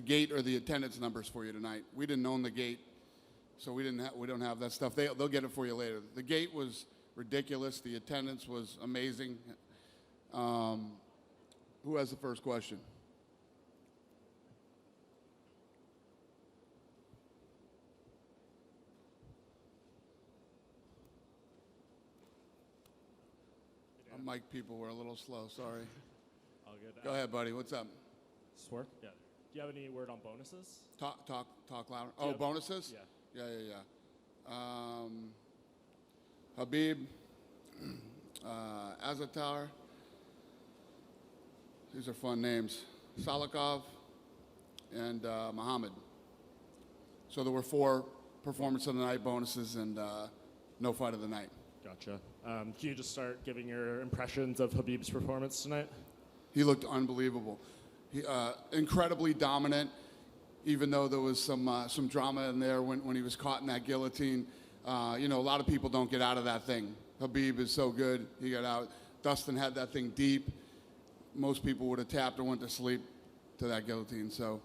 gate or the attendance numbers for you tonight. We didn't own the gate, so we don't have that stuff. They'll get it for you later. The gate was ridiculous. The attendance was amazing. Who has the first question? Our mic people were a little slow, sorry. All good. Go ahead, buddy. What's up? Swerve? Yeah. Do you have any word on bonuses? Talk louder. Oh, bonuses? Yeah. Yeah. Khabib, Azatar. These are fun names. Salikov and Muhammad. So there were 4 performance of the night bonuses and no fight of the night. Gotcha. Can you just start giving your impressions of Khabib's performance tonight? He looked unbelievable. He, incredibly dominant, even though there was some drama in there when he was caught in that guillotine. You know, a lot of people don't get out of that thing. Khabib is so good. He got out. Dustin had that thing deep. Most people would have tapped or went to sleep to that guillotine. So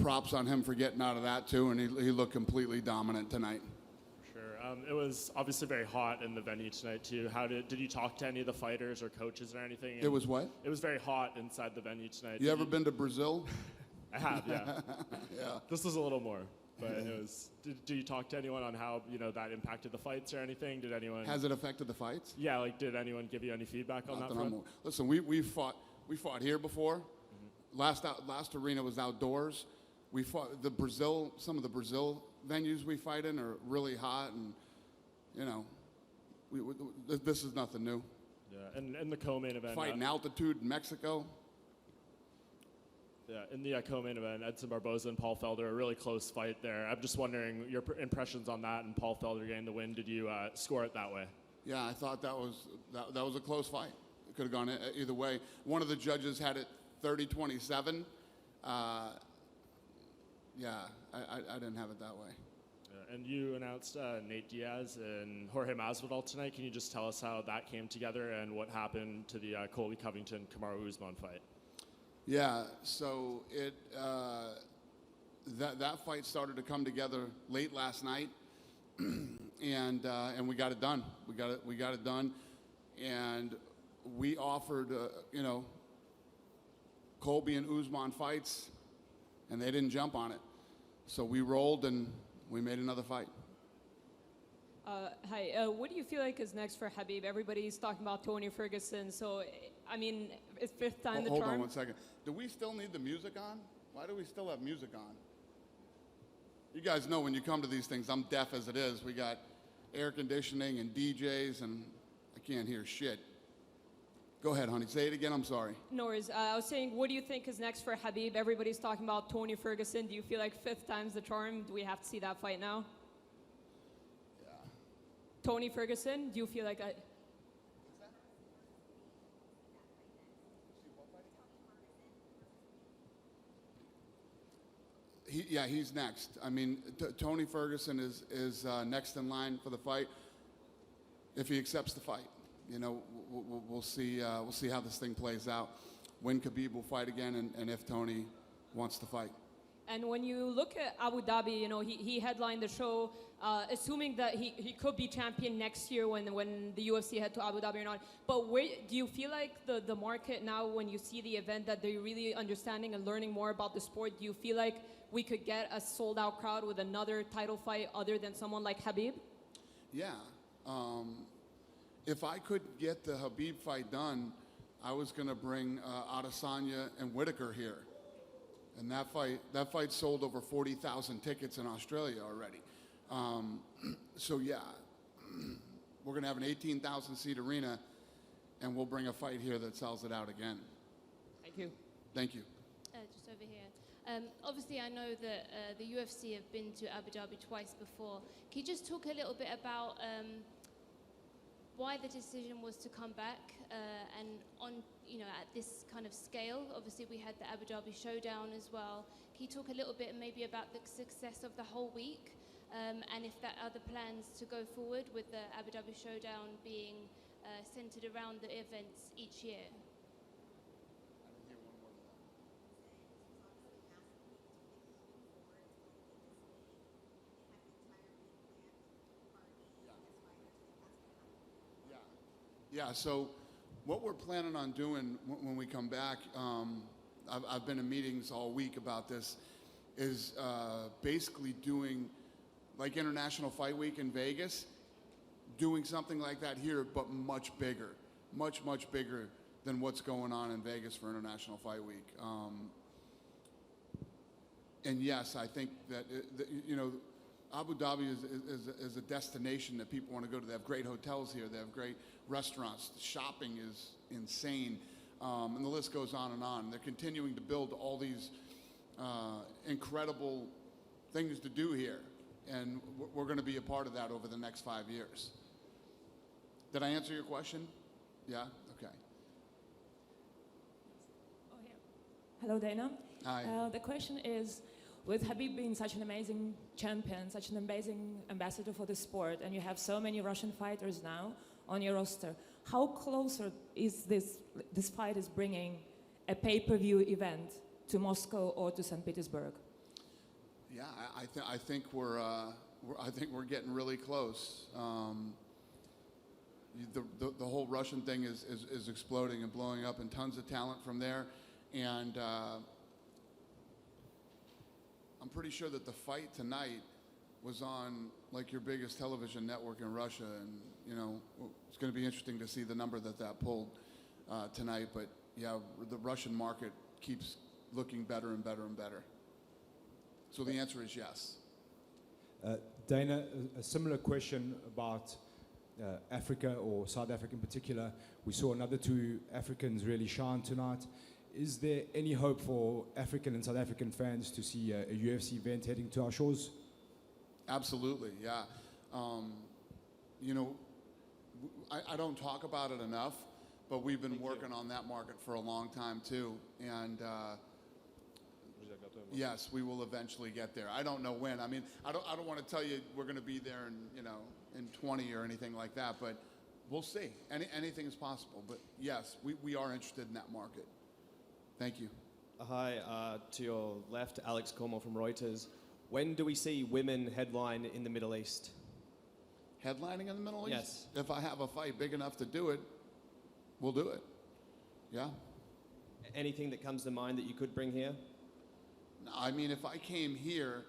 props on him for getting out of that, too, and he looked completely dominant tonight. It was obviously very hot in the venue tonight too. Did you talk to any of the fighters or coaches or anything? It was what? It was very hot inside the venue tonight. You ever been to Brazil? I have, yeah. Yeah. This was a little more, but it was. Did you talk to anyone on how that impacted the fights or anything? Did anyone? Has it affected the fights? Yeah, like did anyone give you any feedback on that front? Listen, we fought here before. Mm-hmm. Last arena was outdoors. We fought some of the Brazil venues we fight in are really hot, and this is nothing new. Yeah, and the co-main event. Fighting altitude in Mexico. Yeah, in the co-main event, Edson Barboza and Paul Felder, a really close fight there. I'm just wondering your impressions on that and Paul Felder getting the win. Did you score it that way? Yeah, I thought that was a close fight. It could have gone either way. One of the judges had it 30-27. Yeah, I didn't have it that way. And you announced Nate Diaz and Jorge Masvidal tonight. Can you just tell us how that came together and what happened to the Colby Covington-Kamaru Usman fight? Yeah, so that fight started to come together late last night, and we got it done. We got it done, and we offered Colby and Usman fights, and they didn't jump on it. So we rolled and we made another fight. Hi, what do you feel like is next for Khabib? Everybody's talking about Tony Ferguson, so, I mean, it's 5th time the charm. Hold on 1 second. Do we still need the music on? Why do we still have music on? You guys know when you come to these things, I'm deaf as it is. We got air conditioning and DJs, and I can't hear shit. Go ahead, honey. Say it again. I'm sorry. No worries. I was saying, what do you think is next for Khabib? Everybody's talking about Tony Ferguson. Do you feel like 5th time's the charm? Do we have to see that fight now? Yeah. Tony Ferguson, do you feel like he's next. I mean, Tony Ferguson is next in line for the fight if he accepts the fight. We'll see how this thing plays out. When Khabib will fight again, and if Tony wants to fight. And when you look at Abu Dhabi, he headlined the show, assuming that he could be champion next year when the UFC head to Abu Dhabi or not. But do you feel like the market now, when you see the event, that they're really understanding and learning more about the sport? Do you feel like we could get a sold-out crowd with another title fight other than someone like Khabib? Yeah. If I could get the Khabib fight done, I was going to bring Adesanya and Whitaker here. And that fight sold over 40,000 tickets in Australia already. So yeah, we're going to have an 18,000 seat arena, and we'll bring a fight here that sells it out again. Thank you. Thank you. Just over here. Obviously, I know that the UFC have been to Abu Dhabi twice before. Can you just talk a little bit about why the decision was to come back and on, at this kind of scale? Obviously, we had the Abu Dhabi Showdown as well. Can you talk a little bit maybe about the success of the whole week and if there are other plans to go forward with the Abu Dhabi Showdown being centered around the events each year? Yeah, so what we're planning on doing when we come back, I've been in meetings all week about this, is basically doing like International Fight Week in Vegas, doing something like that here, but much bigger, much bigger than what's going on in Vegas for International Fight Week. And yes, I think that, you know, Abu Dhabi is a destination that people want to go to. They have great hotels here. They have great restaurants. The shopping is insane. And the list goes on and on. They're continuing to build all these incredible things to do here. And we're going to be a part of that over the next 5 years. Did I answer your question? Yeah? Okay. Oh, yeah. Hello, Dana. Hi. The question is, with Khabib being such an amazing champion, such an amazing ambassador for the sport, and you have so many Russian fighters now on your roster, how closer is this fight is bringing a pay-per-view event to Moscow or to St. Petersburg? Yeah, I think we're getting really close. The whole Russian thing is exploding and blowing up, and tons of talent from there. And I'm pretty sure that the fight tonight was on like your biggest television network in Russia, and you know it's going to be interesting to see the number that pulled tonight. But yeah, the Russian market keeps looking better and better and better. So the answer is yes. Dana, a similar question about Africa, or South Africa in particular. We saw another two Africans really shine tonight. Is there any hope for African and South African fans to see a UFC event heading to our shores? Absolutely, yeah. You know, I don't talk about it enough, but we've been working on that market for a long time too. And yes, we will eventually get there. I don't know when. I mean, I don't want to tell you we're going to be there in 20 or anything like that, but we'll see. Anything is possible. But yes, we are interested in that market. Thank you. Hi, to your left, Alex Como from Reuters. When do we see women headline in the Middle East? Headlining in the Middle East? Yes. If I have a fight big enough to do it, we'll do it. Yeah. Anything that comes to mind that you could bring here? No, I mean, if I came here,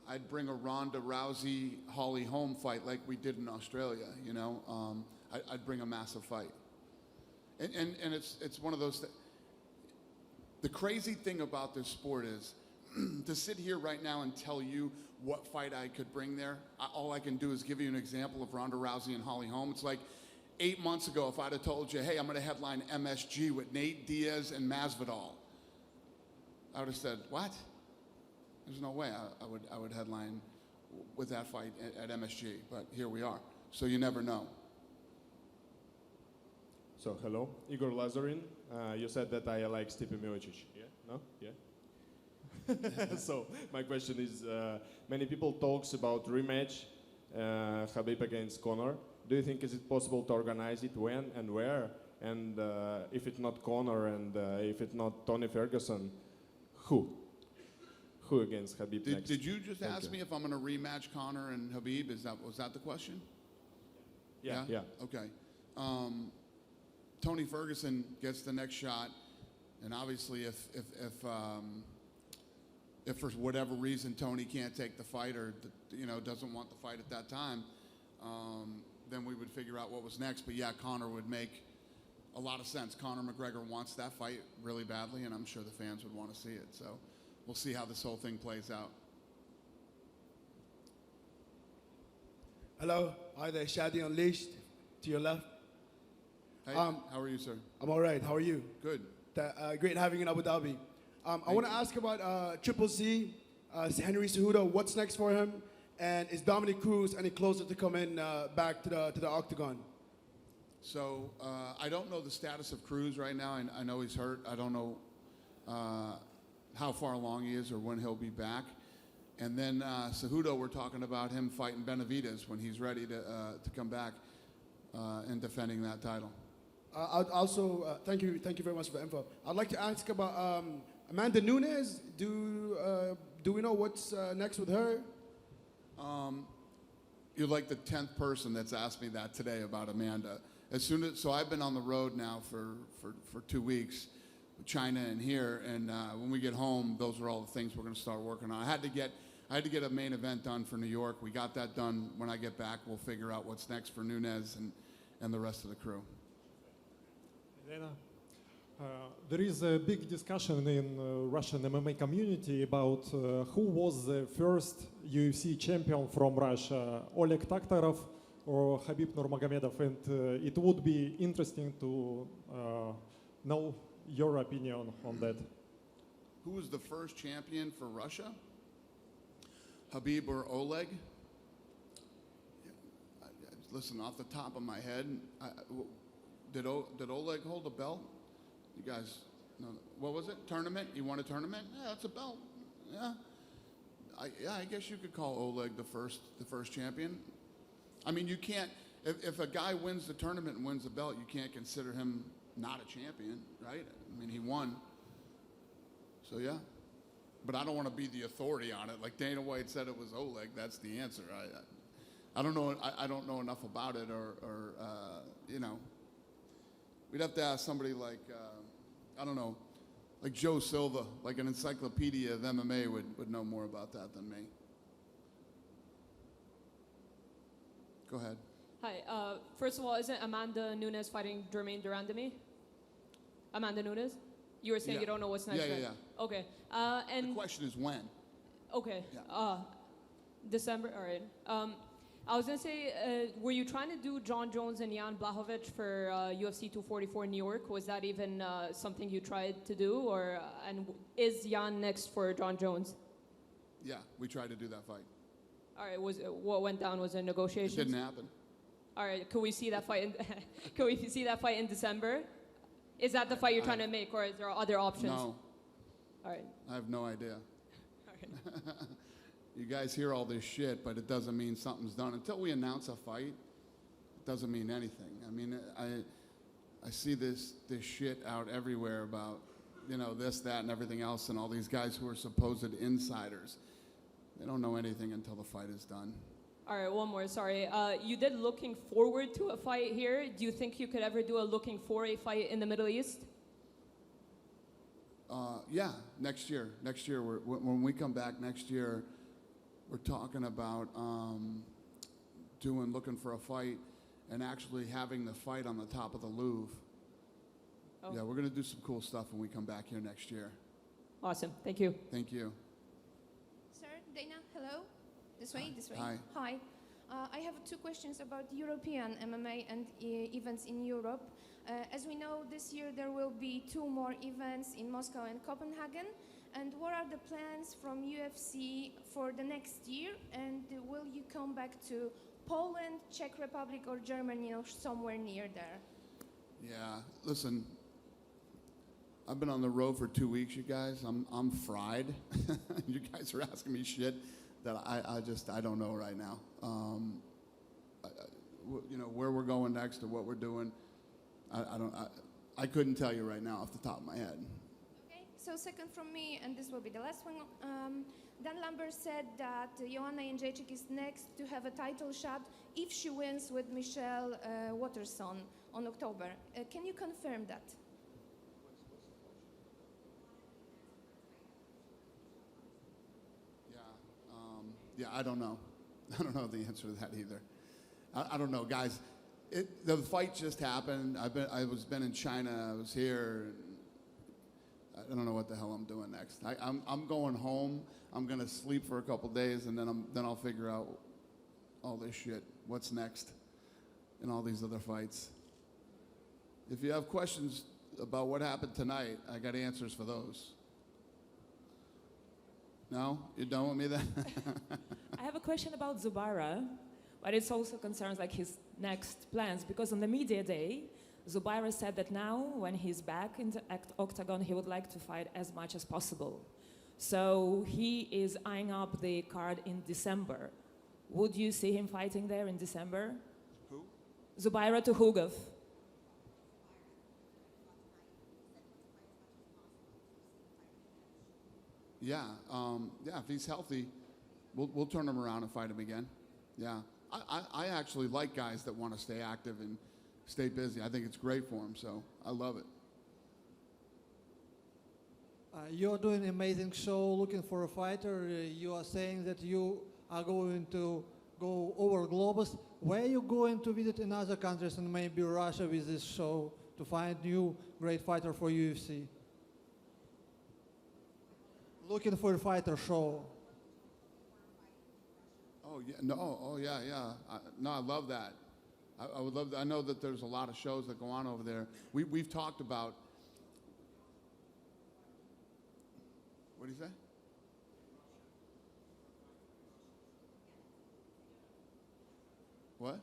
I'd bring a Ronda Rousey, Holly Holm fight like we did in Australia, you know? I'd bring a massive fight. And it's one of those the crazy thing about this sport is to sit here right now and tell you what fight I could bring there, all I can do is give you an example of Ronda Rousey and Holly Holm. It's like 8 months ago if I'd have told you, hey, I'm going to headline MSG with Nate Diaz and Masvidal. I would have said, what? There's no way I would headline with that fight at MSG, but here we are. So you never know. So hello, Igor Lazarin. You said that I like Stipe Miocic. Yeah? No? Yeah? So my question is, many people talks about rematch, Khabib against Conor. Do you think is it possible to organize it, when and where? And if it's not Conor and if it's not Tony Ferguson, who? Who against Khabib next? Did you just ask me if I'm going to rematch Conor and Khabib? Was that the question? Yeah. Okay. Tony Ferguson gets the next shot, and obviously if for whatever reason Tony can't take the fight or doesn't want the fight at that time, then we would figure out what was next. But yeah, Conor would make a lot of sense. Conor McGregor wants that fight really badly, and I'm sure the fans would want to see it. So we'll see how this whole thing plays out. Hello, hi there, Shadi Unleashed, to your left. Hey, how are you, sir? I'm all right, how are you? Good. Great having you in Abu Dhabi. I want to ask about Triple C, Henry Cejudo, what's next for him? And is Dominic Cruz any closer to coming back to the Octagon? So I don't know the status of Cruz right now. I know he's hurt. I don't know how far along he is or when he'll be back. And then Cejudo, we're talking about him fighting Benavidez when he's ready to come back and defending that title. I'd also, thank you very much for the info. I'd like to ask about Amanda Nunes. Do we know what's next with her? You're like the 10th person that's asked me that today about Amanda. So I've been on the road now for 2 weeks, China and here, and when we get home, those are all the things we're going to start working on. I had to get a main event done for New York. We got that done. When I get back, we'll figure out what's next for Nunes and the rest of the crew. Dana, there is a big discussion in Russian MMA community about who was the first UFC champion from Russia, Oleg Taktarov or Khabib Nurmagomedov, and it would be interesting to know your opinion on that. Who was the first champion for Russia? Khabib or Oleg? Listen, off the top of my head, did Oleg hold a belt? You guys know, what was it? Tournament? He won a tournament? Yeah, that's a belt. Yeah. I guess you could call Oleg the first champion. I mean, you can't, if a guy wins the tournament and wins the belt, you can't consider him not a champion, right? I mean, he won. So, yeah. But I don't want to be the authority on it. Like Dana White said it was Oleg. That's the answer. I don't know. I don't know enough about it, or you know, we'd have to ask somebody like I don't know, like Joe Silva, like an encyclopedia of MMA would know more about that than me. Go ahead. Hi. First of all, isn't Amanda Nunes fighting Jermaine Durandamy? Amanda Nunes? You were saying you don't know what's next. Yeah, right? yeah. Okay. And The question is when. okay. Yeah. December. All right. I was gonna say, were you trying to do Jon Jones and Jan Blachowicz for UFC 244 in New York? Was that even something you tried to do, or and is Jan next for Jon Jones? Yeah, we tried to do that fight. All right. What went down? Was it negotiations? It didn't happen. All right. Could we see that fight? Could we see that fight in December? Is that the fight you're trying to make, or is there other options? No. All right. I have no idea. All right. You guys hear all this shit, but it doesn't mean something's done. Until we announce a fight, it doesn't mean anything. I mean, I see this shit out everywhere about, you know, this, that, and everything else, and all these guys who are supposed insiders. They don't know anything until the fight is done. All right, one more, sorry. You did looking forward to a fight here. Do you think you could ever do a looking for a fight in the Middle East? Yeah, next year. Next year, when we come back next year, we're talking about looking for a fight and actually having the fight on the top of the Louvre. Oh. Yeah, we're going to do some cool stuff when we come back here next year. Awesome, thank you. Thank you. Sir, Dana, hello. This way, this way. Hi. Hi. I have two questions about European MMA and events in Europe. As we know, this year there will be 2 more events in Moscow and Copenhagen. And what are the plans from UFC for the next year? And will you come back to Poland, Czech Republic, or Germany, or somewhere near there? Yeah, listen, I've been on the road for 2 weeks, you guys. I'm fried. You guys are asking me shit that I don't know right now. You know, where we're going next or what we're doing, I couldn't tell you right now off the top of my head. Okay, so second from me, and this will be the last one. Dan Lambert said that Joanna Jędrzejczyk is next to have a title shot if she wins with Michelle Waterson on October. Can you confirm that? Yeah, I don't know. I don't know the answer to that either. I don't know, guys. The fight just happened. I've been in China. I was here. I don't know what the hell I'm doing next. I'm going home. I'm gonna sleep for a couple days, and then I'll figure out all this shit. What's next in all these other fights? If you have questions about what happened tonight, I got answers for those. No? You done with me then? I have a question about Zubaira, but it also concerns like his next plans, because on the media day, Zubaira said that now, when he's back in the Octagon, he would like to fight as much as possible. So he is eyeing up the card in December. Would you see him fighting there in December? Who? Zubaira Tukhugov. Yeah, if he's healthy, we'll turn him around and fight him again. Yeah, I actually like guys that want to stay active and stay busy. I think it's great for him, so I love it. You're doing an amazing show looking for a fighter. You are saying that you are going to go over globus. Where are you going to visit in other countries and maybe Russia with this show to find new great fighter for UFC? Looking for a fighter show. Oh yeah, no, oh yeah, yeah. I love that. I would love. I know that there's a lot of shows that go on over there. We've talked about. What do you say? What?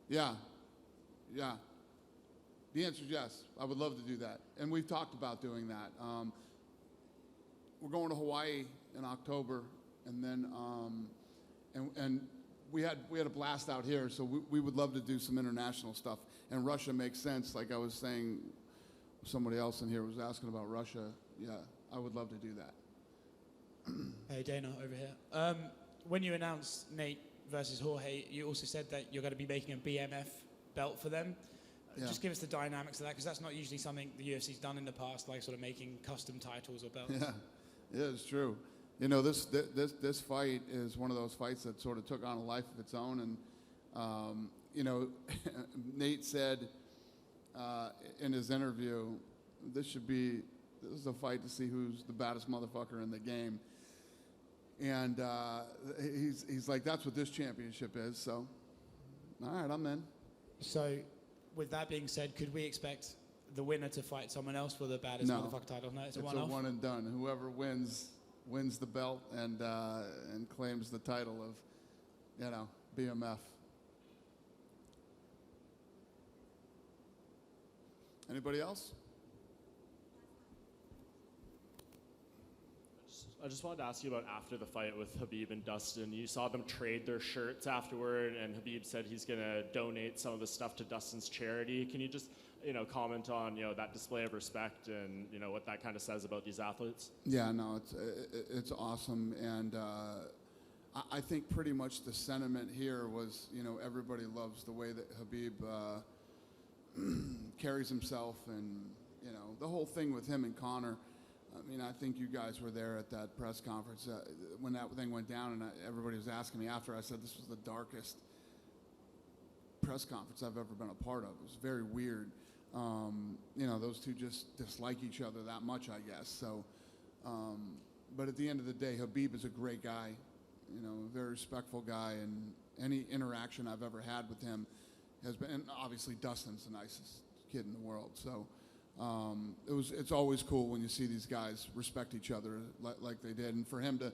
Yeah, yeah. The answer is yes. I would love to do that, and we've talked about doing that. We're going to Hawaii in October, and then and we had a blast out here, so we would love to do some international stuff. And Russia makes sense. Like I was saying, somebody else in here was asking about Russia. Yeah, I would love to do that. Hey Dana, over here. When you announced Nate versus Jorge, you also said that you're going to be making a BMF belt for them. Yeah. Just give us the dynamics of that, because that's not usually something the UFC's done in the past, like sort of making custom titles or belts. Yeah, it's true. You know, this fight is one of those fights that sort of took on a life of its own. And, you know, Nate said in his interview, this is a fight to see who's the baddest motherfucker in the game. And he's like, that's what this championship is. So, all right, I'm in. So, with that being said, could we expect the winner to fight someone else for the baddest motherfucker title? No, it's a one-off. It's a one and done. Whoever wins the belt and claims the title of, you know, BMF. Anybody else? I just wanted to ask you about after the fight with Khabib and Dustin. You saw them trade their shirts afterward, and Khabib said he's going to donate some of the stuff to Dustin's charity. Can you just, you know, comment on, you know, that display of respect and, you know, what that kind of says about these athletes? Yeah, no, it's awesome, and I think pretty much the sentiment here was, you know, everybody loves the way that Khabib carries himself, and, you know, the whole thing with him and Conor. I mean, I think you guys were there at that press conference when that thing went down, and everybody was asking me after. I said this was the darkest press conference I've ever been a part of. It was very weird. You know, those two just dislike each other that much, I guess. So, but at the end of the day, Khabib is a great guy, you know, a very respectful guy, and any interaction I've ever had with him has been, and obviously Dustin's the nicest kid in the world. So. It's always cool when you see these guys respect each other like they did, and for him to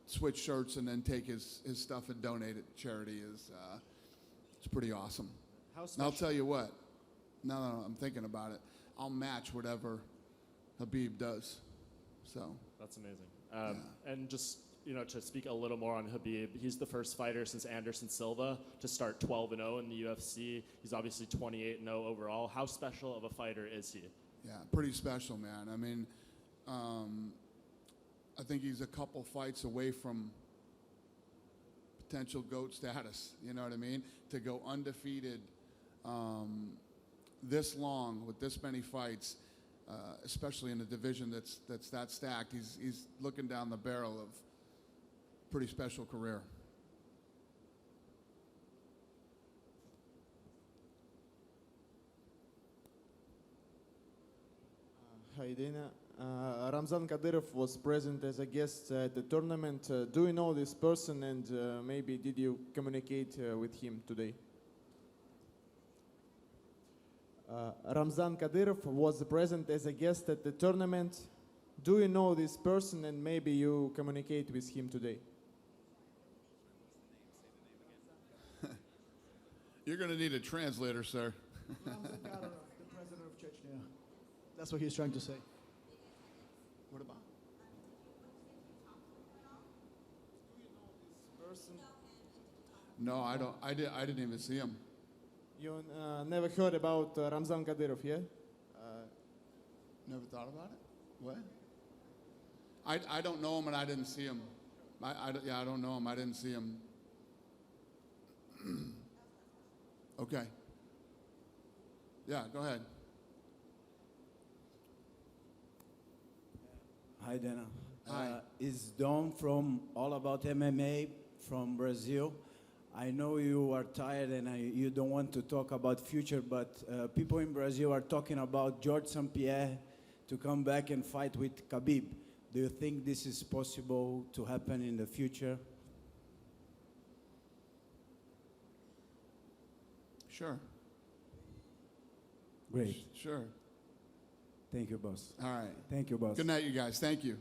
switch shirts and then take his stuff and donate it to charity is it's pretty awesome. And I'll tell you what, now that I'm thinking about it, I'll match whatever Khabib does. So that's amazing. And just, you know, to speak a little more on Khabib, he's the first fighter since Anderson Silva to start 12-0 in the UFC. He's obviously 28-0 overall. How special of a fighter is he? Yeah, pretty special, man. I mean, I think he's a couple fights away from potential GOAT status, you know what I mean? To go undefeated this long with this many fights, especially in a division that's that stacked, he's looking down the barrel of pretty special career. Hi Dana. Ramzan Kadyrov was present as a guest at the tournament. Do you know this person, and maybe did you communicate with him today? Ramzan Kadyrov was present as a guest at the tournament. Do you know this person, and maybe you communicate with him today? You're going to need a translator, sir. Ramzan Kadyrov, the president of Chechnya. That's what he's trying to say. What about? No, I don't. I didn't even see him. You never heard about Ramzan Kadyrov, yeah? Never thought about it. What? I don't know him, and I didn't see him. I don't know him. I didn't see him. Okay. Yeah, go ahead. Hi, Dana. Hi. Is Dom from All About MMA from Brazil? I know you are tired and you don't want to talk about future, but people in Brazil are talking about George St. Pierre to come back and fight with Khabib. Do you think this is possible to happen in the future? Sure. Great. Sure. Thank you, boss. All right. Thank you, boss. Good night, you guys. Thank you.